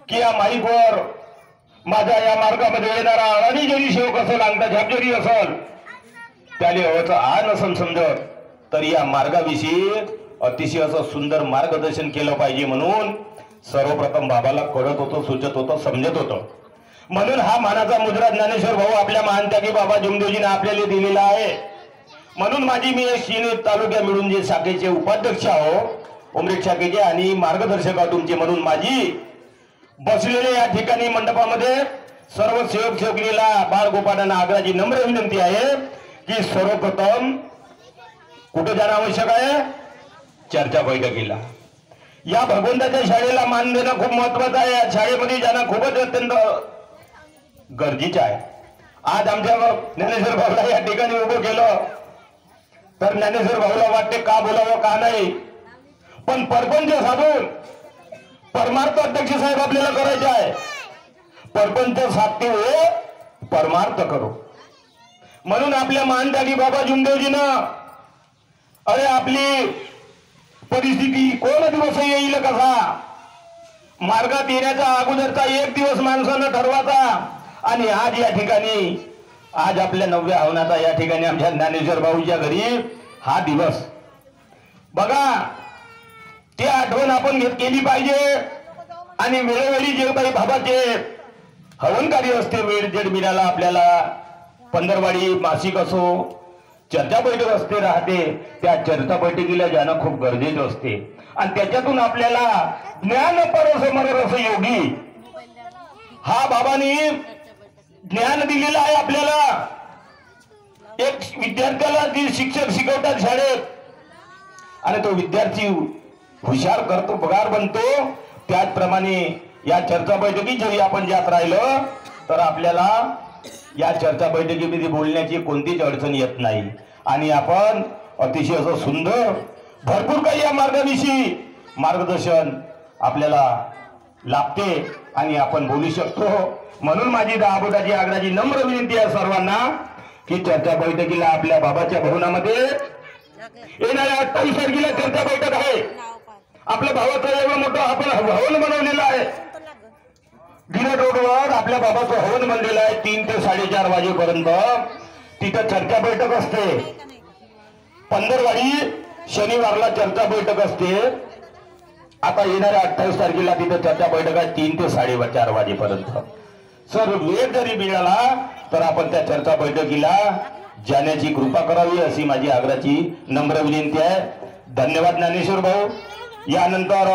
की या माईकवर माझ्या या मार्गामध्ये येणारा आणि जरी सेवक असेल अंगठा झाप जरी असेल त्याने हवंच आ नसन समजत तर या मार्गाविषयी अतिशय असं सुंदर मार्गदर्शन केलं पाहिजे म्हणून सर्वप्रथम बाबाला कळत होतं, सुचत होतं, समजत होतं. म्हणून हा मानाचा मुद्रा ज्ञानेश्वर भाऊ आपल्या महानत्यागी बाबा जुमदेवजीने आपल्याला दिलेला आहे. म्हणून माझी मी शिनी तालुक्या मिळून जे शाखेचे उपाध्यक्ष आहो उमरेड शाखेचे आणि मार्गदर्शक आहो तुमचे, म्हणून माझी बसलेले या ठिकाणी मंडपामध्ये सर्व सेवक सेवकीला बाळगोपाळांना आग्रहाची नम्र विनंती आहे की सर्वप्रथम कुठे जाणं आवश्यक आहे? चर्चा बैठकीला. या भगवंताच्या शाळेला मान देणं खूप महत्वाचं आहे. या शाळेमध्ये जाणं खूपच अत्यंत गरजेचं आहे. आज आमच्या ज्ञानेश्वर भाऊला या ठिकाणी उभं केलं तर ज्ञानेश्वर भाऊला वाटते का बोलावं का नाही, पण परपंच साधून परमार्थ अध्यक्ष साहेब आपल्याला करायचे आहे. परपंच साधते हो परमार्थ करो. म्हणून आपल्या महानत्यागी बाबा जुमदेवजीनं अरे आपली परिस्थिती कोण दिवस येईल कसा मार्गात येण्याचा अगोदरचा एक दिवस माणसानं ठरवायचा आणि आज या ठिकाणी आज आपल्या 9व्या हवनाचा या ठिकाणी आमच्या ज्ञानेश्वर भाऊच्या घरी हा दिवस बघा ते आठवण आपण केली पाहिजे. आणि वेळोवेळी जे काही बाबाचे हवन कार्य असते वेळ जेड मिळाला आपल्याला पंधरवाडी मासिक असो चर्चा बैठक असते राहते त्या चर्चा बैठकीला जाणं खूप गरजेचं असते. आणि त्याच्यातून आपल्याला ज्ञान परस मरस योगी हा बाबांनी ज्ञान दिलेलं आहे आपल्याला. एक विद्यार्थ्याला जी शिक्षक शिकवतात शाळेत आणि तो विद्यार्थी हुशार करतो पगार बनतो त्याचप्रमाणे या चर्चा बैठकीत जरी आपण जात राहिलं तर आपल्याला या चर्चा बैठकीमध्ये बोलण्याची कोणतीच अडचण येत नाही आणि आपण अतिशय असं सुंदर भरपूर काही या मार्गाविषयी मार्गदर्शन आपल्याला लाभते आणि आपण बोलू शकतो. म्हणून माझी 10 बोटाची आग्रहाची नम्र विनंती आहे सर्वांना की चर्चा बैठकीला आपल्या बाबाच्या भवनामध्ये येणाऱ्या 28 तारखेला चर्चा बैठक आहे. आपल्या भावाचं एवढं मोठं आपण भवन बनवलेलं आहे. गिरड रोडवर आपल्या बाबाचं हवन बनलेलं आहे. 3 ते 4:30 वाजेपर्यंत तिथं चर्चा बैठक असते. पंधरवाडी शनिवारला चर्चा बैठक असते. आता येणाऱ्या 28 तारखेला तिथं चर्चा बैठक आहे 3 ते 4:30 वाजेपर्यंत. सर वेळ जरी मिळाला तर आपण त्या चर्चा बैठकीला जाण्याची कृपा करावी अशी माझी आग्रहाची नम्र विनंती आहे. धन्यवाद ज्ञानेश्वर भाऊ. यानंतर